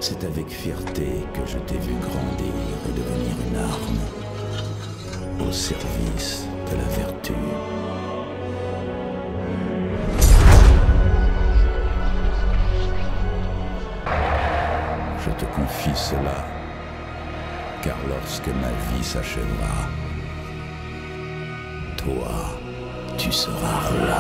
C'est avec fierté que je t'ai vu grandir et devenir une arme au service de la vertu. Je te confie cela, car lorsque ma vie s'achèvera, toi, tu seras roi.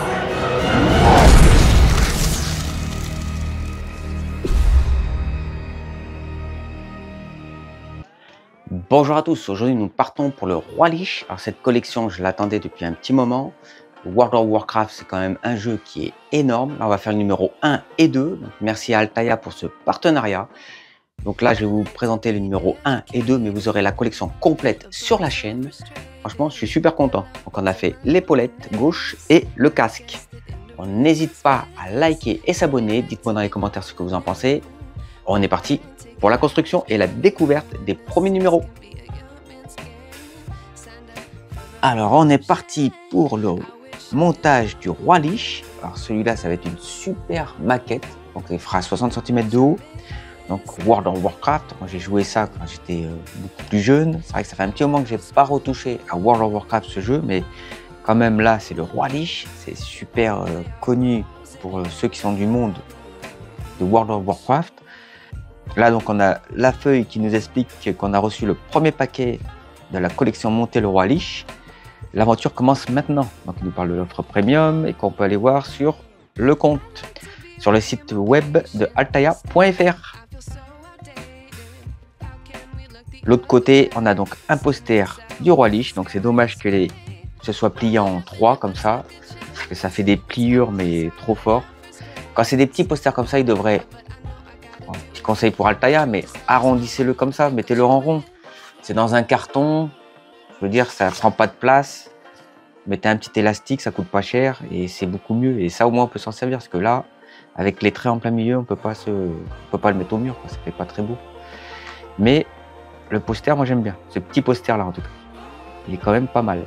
Bonjour à tous, aujourd'hui nous partons pour le Roi Lich. Alors cette collection, je l'attendais depuis un petit moment. World of Warcraft, c'est quand même un jeu qui est énorme. Là, on va faire le numéro 1 et 2. Donc, merci à Altaïa pour ce partenariat. Donc là, je vais vous présenter le numéro 1 et 2, mais vous aurez la collection complète sur la chaîne. Franchement, je suis super content. Donc on a fait l'épaulette gauche et le casque. On n'hésite pas à liker et s'abonner. Dites-moi dans les commentaires ce que vous en pensez. On est parti pour la construction et la découverte des premiers numéros. Alors, on est parti pour le montage du Roi Lich. Alors, celui-là, ça va être une super maquette. Donc, il fera 60 cm de haut. Donc, World of Warcraft. Moi, j'ai joué ça quand j'étais beaucoup plus jeune. C'est vrai que ça fait un petit moment que je n'ai pas retouché à World of Warcraft ce jeu. Mais quand même, là, c'est le Roi Lich. C'est super connu pour ceux qui sont du monde de World of Warcraft. Là, donc, on a la feuille qui nous explique qu'on a reçu le premier paquet de la collection Monter le Roi Lich. L'aventure commence maintenant. Donc, il nous parle de l'offre premium et qu'on peut aller voir sur le compte, sur le site web de altaïa.fr. L'autre côté, on a donc un poster du Roi Lich. Donc, c'est dommage que ce soit plié en 3 comme ça, parce que ça fait des pliures, mais trop fort. Quand c'est des petits posters comme ça, ils devraient... Petit conseil pour Altaïa, mais arrondissez-le comme ça, mettez-le en rond. C'est dans un carton, je veux dire, ça prend pas de place. Mettez un petit élastique, ça coûte pas cher et c'est beaucoup mieux. Et ça, au moins, on peut s'en servir, parce que là, avec les traits en plein milieu, on peut pas le mettre au mur, quoi. Ça fait pas très beau. Mais le poster, moi j'aime bien. Ce petit poster là, en tout cas, il est quand même pas mal.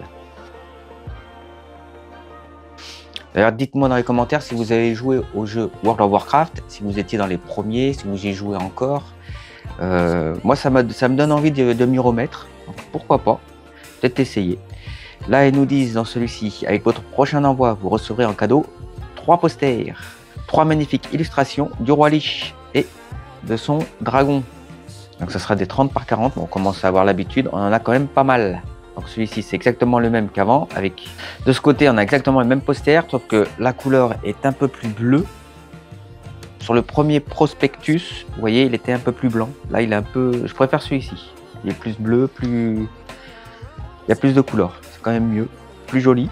D'ailleurs, dites-moi dans les commentaires si vous avez joué au jeu World of Warcraft, si vous étiez dans les premiers, si vous y jouez encore. Moi, ça me donne envie de m'y remettre. Donc, pourquoi pas? Peut-être essayer. Là, ils nous disent dans celui-ci, avec votre prochain envoi, vous recevrez en cadeau 3 posters, 3 magnifiques illustrations du Roi Lich et de son dragon. Donc, ça sera des 30 par 40. Bon, on commence à avoir l'habitude, on en a quand même pas mal. Donc celui-ci, c'est exactement le même qu'avant. Avec de ce côté, on a exactement le même poster, sauf que la couleur est un peu plus bleue. Sur le premier prospectus, vous voyez, il était un peu plus blanc. Là, il est un peu... Je préfère celui-ci. Il est plus bleu, il y a plus de couleurs. C'est quand même mieux, plus joli.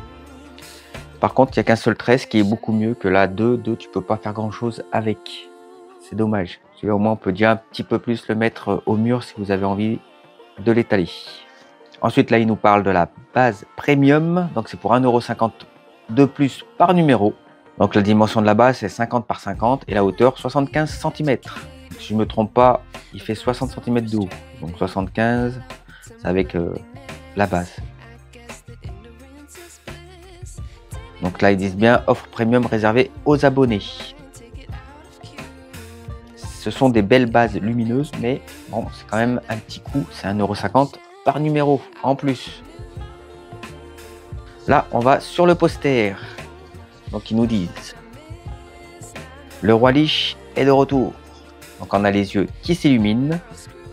Par contre, il n'y a qu'un seul trait, ce qui est beaucoup mieux que là, 2, tu peux pas faire grand-chose avec. C'est dommage. Celui-là, au moins, on peut déjà un petit peu plus le mettre au mur si vous avez envie de l'étaler. Ensuite, là, il nous parle de la base premium. Donc, c'est pour 1,50 € de plus par numéro. Donc, la dimension de la base, c'est 50 par 50 et la hauteur, 75 cm. Si je ne me trompe pas, il fait 60 cm de haut. Donc, 75, c'est avec la base. Donc là, ils disent bien offre premium réservée aux abonnés. Ce sont des belles bases lumineuses, mais bon, c'est quand même un petit coup. C'est 1,50 € par numéro en plus. Là, on va sur le poster. Donc, ils nous disent le Roi Lich est de retour. Donc, on a les yeux qui s'illuminent,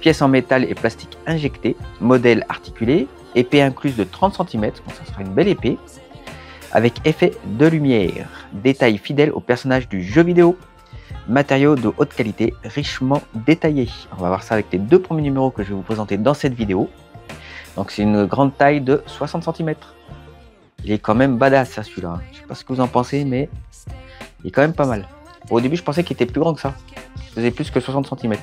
pièces en métal et plastique injectées, modèle articulé, épée incluse de 30 cm. Donc, ça sera une belle épée avec effet de lumière, détail fidèle au personnage du jeu vidéo, matériaux de haute qualité, richement détaillés. On va voir ça avec les 2 premiers numéros que je vais vous présenter dans cette vidéo. Donc c'est une grande taille de 60 cm. Il est quand même badass ça, celui-là. Je sais pas ce que vous en pensez, mais il est quand même pas mal. Au début, je pensais qu'il était plus grand que ça. Il faisait plus que 60 cm.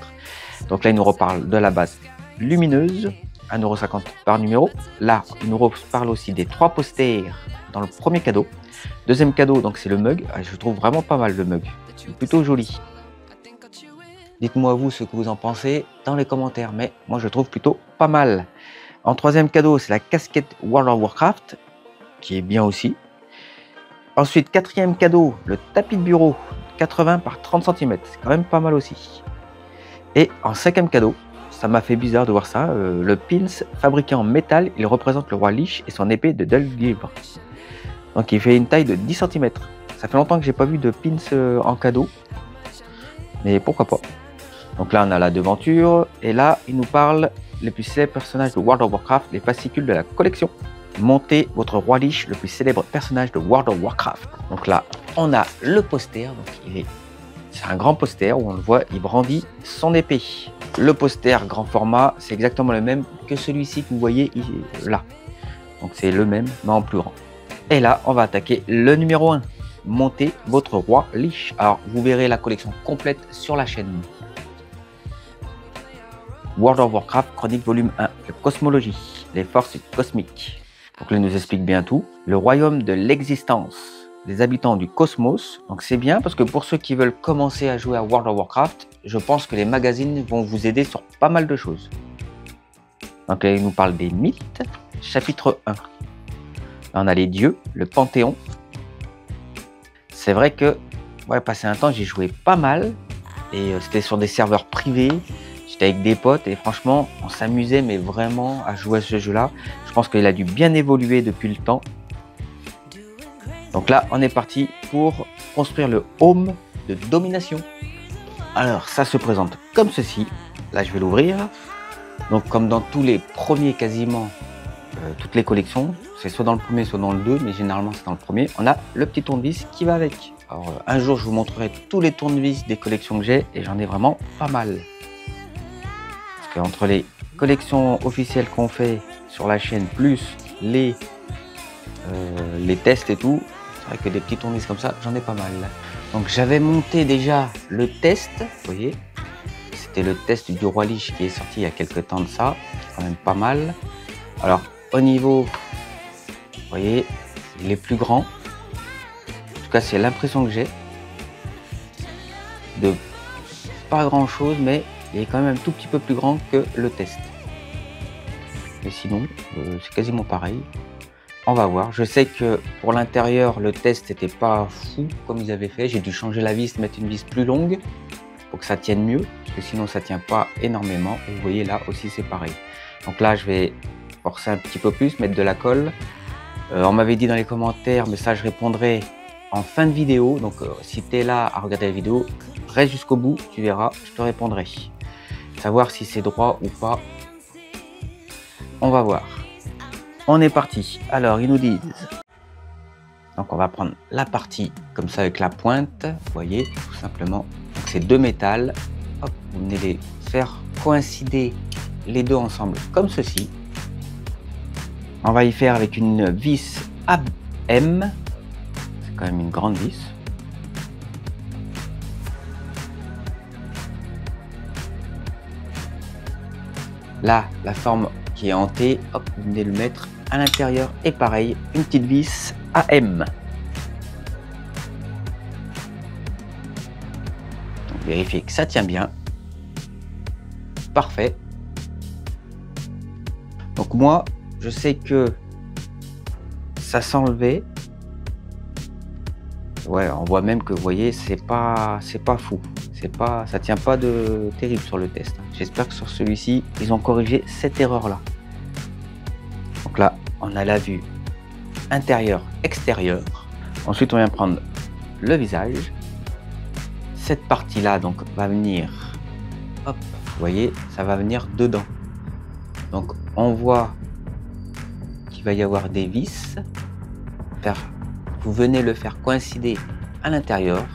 Donc là, il nous reparle de la base lumineuse, 1,50 € par numéro. Là, il nous reparle aussi des 3 posters dans le premier cadeau. Deuxième cadeau, donc c'est le mug. Je trouve vraiment pas mal le mug. C'est plutôt joli. Dites-moi vous ce que vous en pensez dans les commentaires, mais moi je trouve plutôt pas mal. En troisième cadeau, c'est la casquette World of Warcraft, qui est bien aussi. Ensuite, quatrième cadeau, le tapis de bureau, 80 par 30 cm. C'est quand même pas mal aussi. Et en 5e cadeau, ça m'a fait bizarre de voir ça, le pins fabriqué en métal, il représente le roi Lich et son épée de Dulgibre. Donc il fait une taille de 10 cm. Ça fait longtemps que j'ai pas vu de pins en cadeau, mais pourquoi pas. Donc là on a la devanture, et là il nous parle les plus célèbres personnages de World of Warcraft, les fascicules de la collection. Montez votre roi Lich, le plus célèbre personnage de World of Warcraft. Donc là on a le poster, donc c'est un grand poster où on le voit, il brandit son épée. Le poster grand format, c'est exactement le même que celui-ci que vous voyez là. Donc c'est le même, mais en plus grand. Et là, on va attaquer le numéro 1. Montez votre roi Lich. Alors, vous verrez la collection complète sur la chaîne. World of Warcraft Chronique Volume 1. La cosmologie, les forces cosmiques. Donc là, il nous explique bien tout. Le royaume de l'existence. Les habitants du cosmos. Donc c'est bien parce que pour ceux qui veulent commencer à jouer à World of Warcraft, je pense que les magazines vont vous aider sur pas mal de choses. Donc là, il nous parle des mythes. Chapitre 1. Là, on a les dieux, le panthéon. C'est vrai que, ouais, passé un temps, j'ai joué pas mal. Et c'était sur des serveurs privés. J'étais avec des potes et franchement, on s'amusait, mais vraiment à jouer à ce jeu-là. Je pense qu'il a dû bien évoluer depuis le temps. Donc là, on est parti pour construire le home de domination. Alors, ça se présente comme ceci. Là, je vais l'ouvrir. Donc, comme dans tous les premiers, quasiment, toutes les collections, c'est soit dans le premier, soit dans le 2, mais généralement, c'est dans le premier. On a le petit tournevis qui va avec. Alors, un jour, je vous montrerai tous les tournevis des collections que j'ai, et j'en ai vraiment pas mal. Parce qu'entre les collections officielles qu'on fait sur la chaîne, plus les tests et tout, c'est vrai que des petits tournevis comme ça, j'en ai pas mal. Donc j'avais monté déjà le test, vous voyez, c'était le test du roi Lich qui est sorti il y a quelques temps de ça, quand même pas mal. Alors au niveau, vous voyez, il est plus grand, en tout cas c'est l'impression que j'ai, de pas grand chose, mais il est quand même un tout petit peu plus grand que le test. Mais sinon, c'est quasiment pareil. On va voir. Je sais que pour l'intérieur, le test n'était pas fou comme ils avaient fait. J'ai dû changer la vis, mettre une vis plus longue pour que ça tienne mieux, parce que sinon ça tient pas énormément. Et vous voyez là aussi c'est pareil. Donc là je vais forcer un petit peu plus, mettre de la colle. On m'avait dit dans les commentaires, mais ça je répondrai en fin de vidéo. Donc si tu es là à regarder la vidéo, reste jusqu'au bout, tu verras, je te répondrai. Savoir si c'est droit ou pas, on va voir. On est parti. Alors, ils nous disent. Donc, on va prendre la partie comme ça avec la pointe. Vous voyez, tout simplement. Donc, c'est deux métals. Hop, vous venez les faire coïncider les deux ensemble comme ceci. On va y faire avec une vis AM. C'est quand même une grande vis. Là, la forme qui est en T, hop, vous venez le mettre à l'intérieur et pareil, une petite vis AM. Donc, vérifiez que ça tient bien. Parfait. Donc moi, je sais que ça s'enlevait. Ouais, on voit même que vous voyez, c'est pas fou. Ça tient pas de terrible sur le test. J'espère que sur celui-ci, ils ont corrigé cette erreur-là. Donc là, on a la vue intérieure, extérieure. Ensuite, on vient prendre le visage. Cette partie-là, donc, va venir, hop, vous voyez, ça va venir dedans. Donc, on voit qu'il va y avoir des vis. Vous venez le faire coïncider à l'intérieur.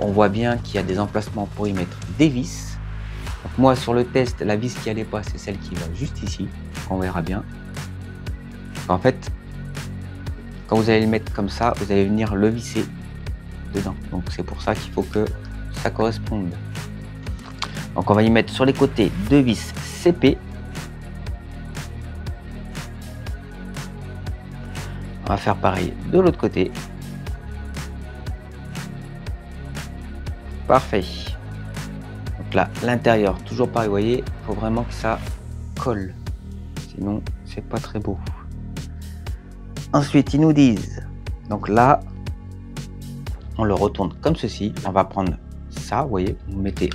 On voit bien qu'il y a des emplacements pour y mettre des vis. Donc moi sur le test, la vis qui allait pas, c'est celle qui va juste ici. On verra bien. En fait, quand vous allez le mettre comme ça, vous allez venir le visser dedans. Donc c'est pour ça qu'il faut que ça corresponde. Donc on va y mettre sur les côtés deux vis CP. On va faire pareil de l'autre côté. Parfait. Donc là, l'intérieur, toujours pareil, vous voyez, il faut vraiment que ça colle. Sinon, c'est pas très beau. Ensuite, ils nous disent, donc là, on le retourne comme ceci. On va prendre ça, vous voyez, vous mettez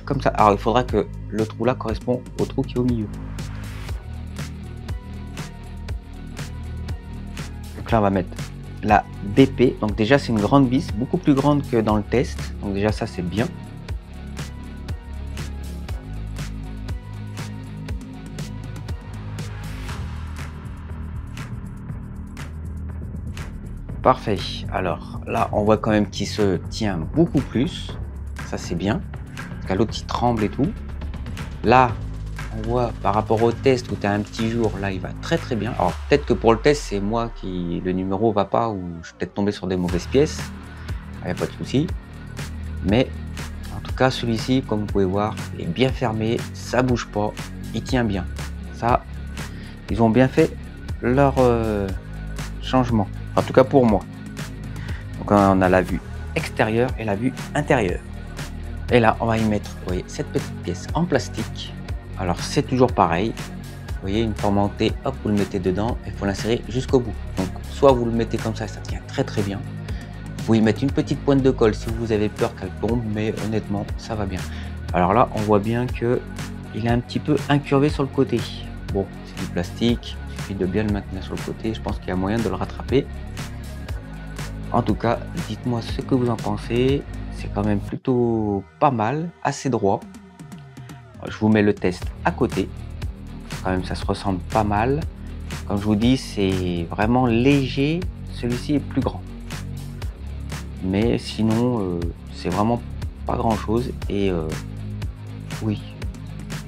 comme ça. Alors il faudra que le trou là correspond au trou qui est au milieu. Donc là on va mettre la BP, donc déjà c'est une grande vis, beaucoup plus grande que dans le test, donc déjà ça c'est bien. Parfait, alors là on voit quand même qu'il se tient beaucoup plus, ça c'est bien, parce qu'à l'autre il tremble et tout. Là on voit par rapport au test où tu as un petit jour, là il va très très bien. Alors peut-être que pour le test c'est moi qui, le numéro va pas, ou je suis peut-être tombé sur des mauvaises pièces, il n'y a pas de souci. Mais en tout cas celui-ci, comme vous pouvez voir, il est bien fermé, ça bouge pas, il tient bien. Ça, ils ont bien fait leur changement. En tout cas pour moi. Donc on a la vue extérieure et la vue intérieure. Et là on va y mettre, vous voyez, cette petite pièce en plastique. Alors c'est toujours pareil. Vous voyez, une forme en T, hop, vous le mettez dedans et il faut l'insérer jusqu'au bout. Donc soit vous le mettez comme ça tient très très bien. Vous pouvez y mettre une petite pointe de colle si vous avez peur qu'elle tombe, mais honnêtement ça va bien. Alors là on voit bien que il est un petit peu incurvé sur le côté. Bon, c'est du plastique. De bien le maintenir sur le côté, je pense qu'il y a moyen de le rattraper. En tout cas, dites-moi ce que vous en pensez. C'est quand même plutôt pas mal, assez droit. Je vous mets le test à côté. Quand même, ça se ressemble pas mal. Comme je vous dis, c'est vraiment léger. Celui-ci est plus grand. Mais sinon, c'est vraiment pas grand chose. Et oui,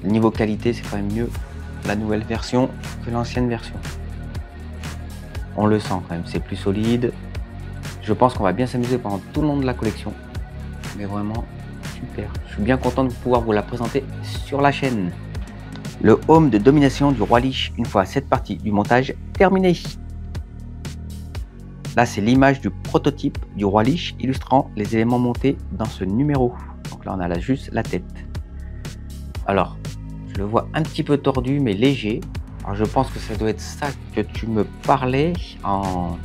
niveau qualité, c'est quand même mieux la nouvelle version que l'ancienne version. On le sent quand même, c'est plus solide. Je pense qu'on va bien s'amuser pendant tout le long de la collection. Mais vraiment super. Je suis bien content de pouvoir vous la présenter sur la chaîne. Le home de domination du Roi Lich, une fois cette partie du montage terminée. Là c'est l'image du prototype du Roi Lich illustrant les éléments montés dans ce numéro. Donc là on a là juste la tête. Alors je le vois un petit peu tordu mais léger. Alors je pense que ça doit être ça que tu me parlais en...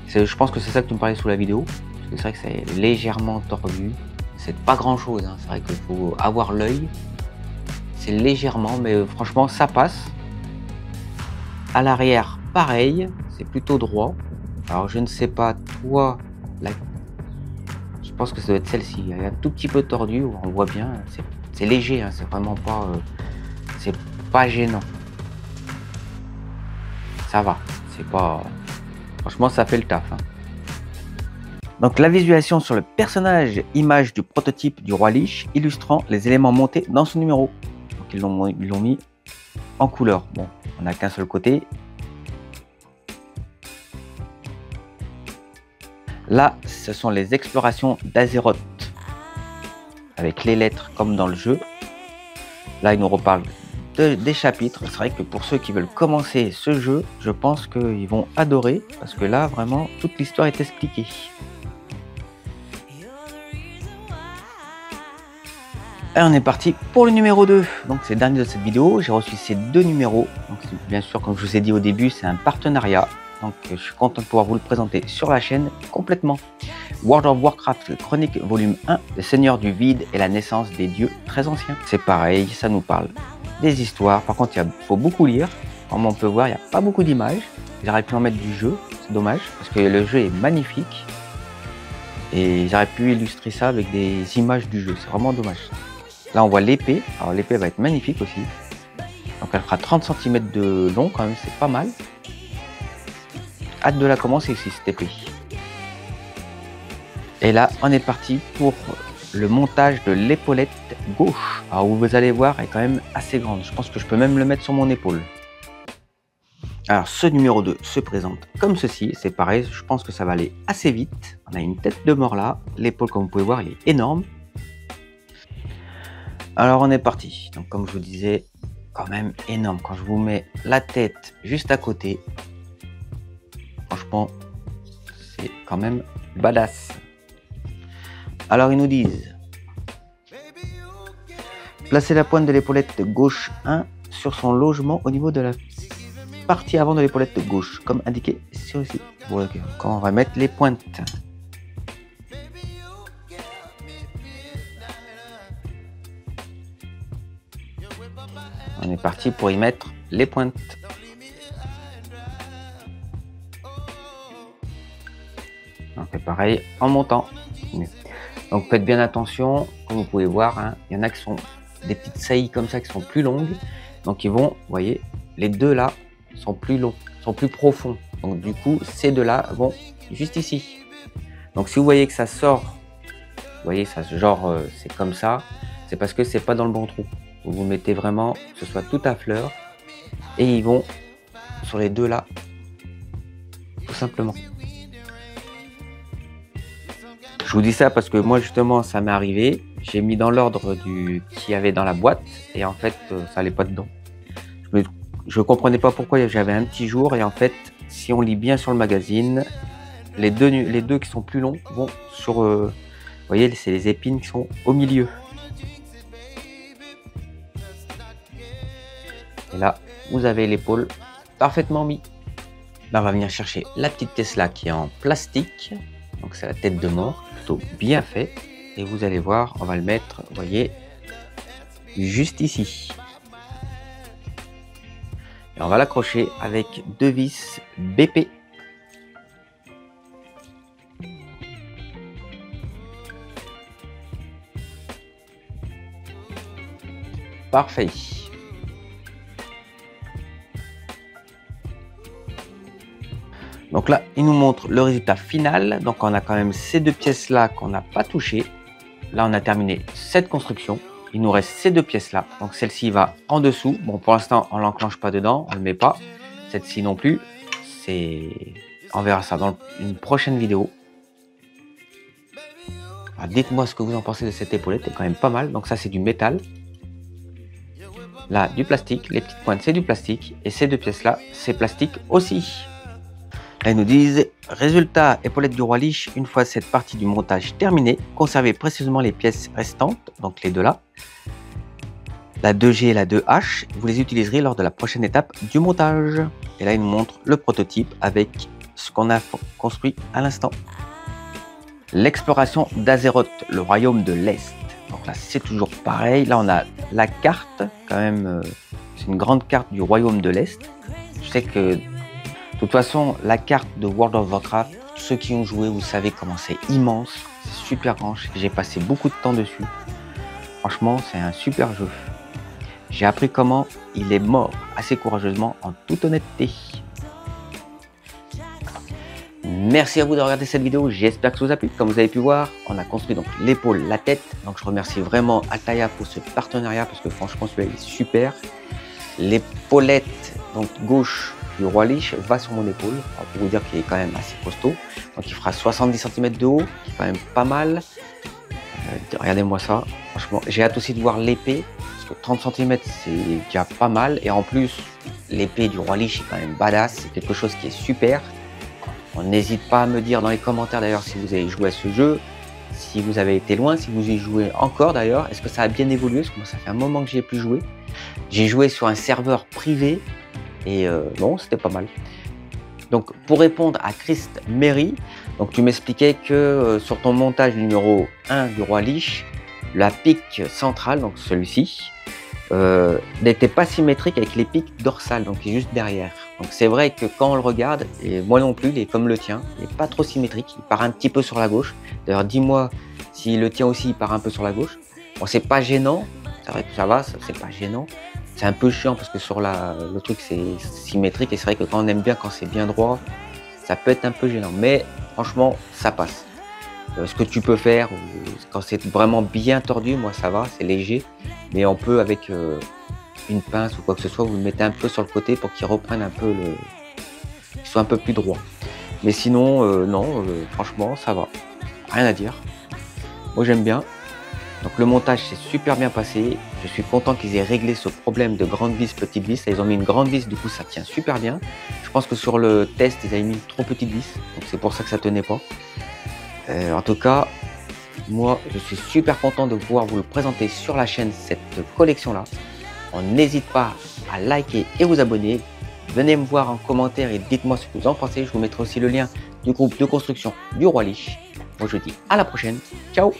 Je pense que c'est ça que tu me parlais sous la vidéo. C'est vrai que c'est légèrement tordu. C'est pas grand chose, hein. C'est vrai qu'il faut avoir l'œil. C'est légèrement, mais franchement ça passe. À l'arrière, pareil. C'est plutôt droit. Alors je ne sais pas, toi... Je pense que ça doit être celle-ci. Elle est un tout petit peu tordue, on voit bien. C'est léger, hein, c'est vraiment pas, c'est pas gênant. Ça va, c'est pas, franchement ça fait le taf. Hein. Donc la visualisation sur le personnage, image du prototype du Roi Lich, illustrant les éléments montés dans ce numéro. Donc ils l'ont mis en couleur. Bon, on n'a qu'un seul côté. Là, ce sont les explorations d'Azeroth. Avec les lettres comme dans le jeu. Là, il nous reparle des chapitres. C'est vrai que pour ceux qui veulent commencer ce jeu, je pense qu'ils vont adorer. Parce que là, vraiment, toute l'histoire est expliquée. Et on est parti pour le numéro 2. Donc, c'est le dernier de cette vidéo. J'ai reçu ces deux numéros. Donc, bien sûr, comme je vous ai dit au début, c'est un partenariat. Donc, je suis content de pouvoir vous le présenter sur la chaîne complètement. World of Warcraft Chronique volume 1, le Seigneur du Vide et la naissance des dieux très anciens. C'est pareil, ça nous parle des histoires. Par contre, il faut beaucoup lire. Comme on peut voir, il n'y a pas beaucoup d'images. J'aurais pu en mettre du jeu, c'est dommage, parce que le jeu est magnifique. Et j'aurais pu illustrer ça avec des images du jeu, c'est vraiment dommage. Là, on voit l'épée. Alors, l'épée va être magnifique aussi. Donc, elle fera 30 cm de long, quand même, c'est pas mal. Hâte de la commencer aussi, cette épée. Et là, on est parti pour le montage de l'épaulette gauche. Alors, vous allez voir, elle est quand même assez grande. Je pense que je peux même le mettre sur mon épaule. Alors, ce numéro 2 se présente comme ceci. C'est pareil, je pense que ça va aller assez vite. On a une tête de mort là. L'épaule, comme vous pouvez voir, elle est énorme. Alors, on est parti. Donc, comme je vous disais, quand même énorme. Quand je vous mets la tête juste à côté, franchement, c'est quand même badass. Alors, ils nous disent placer la pointe de l'épaulette gauche 1 sur son logement au niveau de la partie avant de l'épaulette gauche, comme indiqué sur ici. Bon, okay. Quand on va mettre les pointes. On est parti pour y mettre les pointes. On fait pareil en montant. Donc faites bien attention, comme vous pouvez voir, hein, il y en a qui sont des petites saillies comme ça qui sont plus longues. Donc ils vont, vous voyez, les deux là sont plus longs, sont plus profonds. Donc du coup, ces deux là vont juste ici. Donc si vous voyez que ça sort, vous voyez, ça genre c'est comme ça, c'est parce que c'est pas dans le bon trou. Vous mettez vraiment que ce soit tout à fleur et ils vont sur les deux là, tout simplement. Je vous dis ça parce que moi justement ça m'est arrivé, j'ai mis dans l'ordre qu'il y avait dans la boîte et en fait ça allait pas dedans. Je comprenais pas pourquoi j'avais un petit jour et en fait si on lit bien sur le magazine, les deux qui sont plus longs vont sur, vous voyez, c'est les épines qui sont au milieu. Et là, vous avez l'épaule parfaitement mis. Là, on va venir chercher la petite Tesla qui est en plastique. Donc, c'est la tête de mort, plutôt bien fait. Et vous allez voir, on va le mettre, vous voyez, juste ici. Et on va l'accrocher avec deux vis BP. Parfait. Donc là, il nous montre le résultat final. Donc on a quand même ces deux pièces là qu'on n'a pas touchées. Là, on a terminé cette construction. Il nous reste ces deux pièces là. Donc celle-ci va en dessous. Bon, pour l'instant, on l'enclenche pas dedans, on ne le met pas. Cette-ci non plus. On verra ça dans une prochaine vidéo. Dites-moi ce que vous en pensez de cette épaulette. Elle est quand même pas mal. Donc ça, c'est du métal. Là, du plastique. Les petites pointes, c'est du plastique. Et ces deux pièces là, c'est plastique aussi. Là, ils nous disent, résultat, épaulette du roi Lich, une fois cette partie du montage terminée, conservez précisément les pièces restantes, donc les deux là, la 2G et la 2H, vous les utiliserez lors de la prochaine étape du montage. Et là, ils nous montrent le prototype avec ce qu'on a construit à l'instant. L'exploration d'Azeroth, le royaume de l'Est. Donc là, c'est toujours pareil. Là, on a la carte, quand même, c'est une grande carte du royaume de l'Est. Je sais que, de toute façon, la carte de World of Warcraft, ceux qui ont joué, vous savez comment c'est immense, c'est super grand. J'ai passé beaucoup de temps dessus. Franchement, c'est un super jeu. J'ai appris comment il est mort assez courageusement, en toute honnêteté. Merci à vous de regarder cette vidéo, j'espère que ça vous a plu. Comme vous avez pu voir, on a construit donc l'épaule, la tête. Donc je remercie vraiment Altaïa pour ce partenariat parce que franchement celui-là est super. L'épaulette donc gauche du roi Lich va sur mon épaule. Pour vous dire qu'il est quand même assez costaud. Donc il fera 70 cm de haut, qui est quand même pas mal. Regardez-moi ça, franchement. J'ai hâte aussi de voir l'épée, parce que 30 cm c'est déjà pas mal. Et en plus, l'épée du roi Lich est quand même badass, c'est quelque chose qui est super. On n'hésite pas à me dire dans les commentaires d'ailleurs si vous avez joué à ce jeu, si vous avez été loin, si vous y jouez encore d'ailleurs. Est-ce que ça a bien évolué? Parce que moi ça fait un moment que j'y ai plus joué. J'ai joué sur un serveur privé et non, c'était pas mal. Donc pour répondre à Christ Mary, donc tu m'expliquais que sur ton montage numéro 1 du roi Lich, la pique centrale, donc celui-ci, n'était pas symétrique avec les piques dorsales, donc il est juste derrière. Donc c'est vrai que quand on le regarde, et moi non plus, il est comme le tien, il n'est pas trop symétrique, il part un petit peu sur la gauche. D'ailleurs dis-moi si le tien aussi il part un peu sur la gauche. Bon, c'est pas gênant, c'est vrai que ça va, c'est pas gênant. C'est un peu chiant parce que sur le truc c'est symétrique et c'est vrai que quand on aime bien, quand c'est bien droit, ça peut être un peu gênant. Mais franchement, ça passe. Ce que tu peux faire, quand c'est vraiment bien tordu, moi ça va, c'est léger. Mais on peut avec une pince ou quoi que ce soit, vous le mettez un peu sur le côté pour qu'il reprenne un peu qu'il soit un peu plus droit. Mais sinon, non, franchement, ça va. Rien à dire. Moi j'aime bien. Donc le montage s'est super bien passé. Je suis content qu'ils aient réglé ce problème de grande vis, petite vis. Ils ont mis une grande vis, du coup ça tient super bien. Je pense que sur le test, ils avaient mis une trop petite vis. Donc c'est pour ça que ça tenait pas. En tout cas, moi je suis super content de pouvoir vous le présenter sur la chaîne, cette collection-là. On n'hésite pas à liker et vous abonner. Venez me voir en commentaire et dites-moi ce que vous en pensez. Je vous mettrai aussi le lien du groupe de construction du roi Lich. Moi je vous dis à la prochaine. Ciao!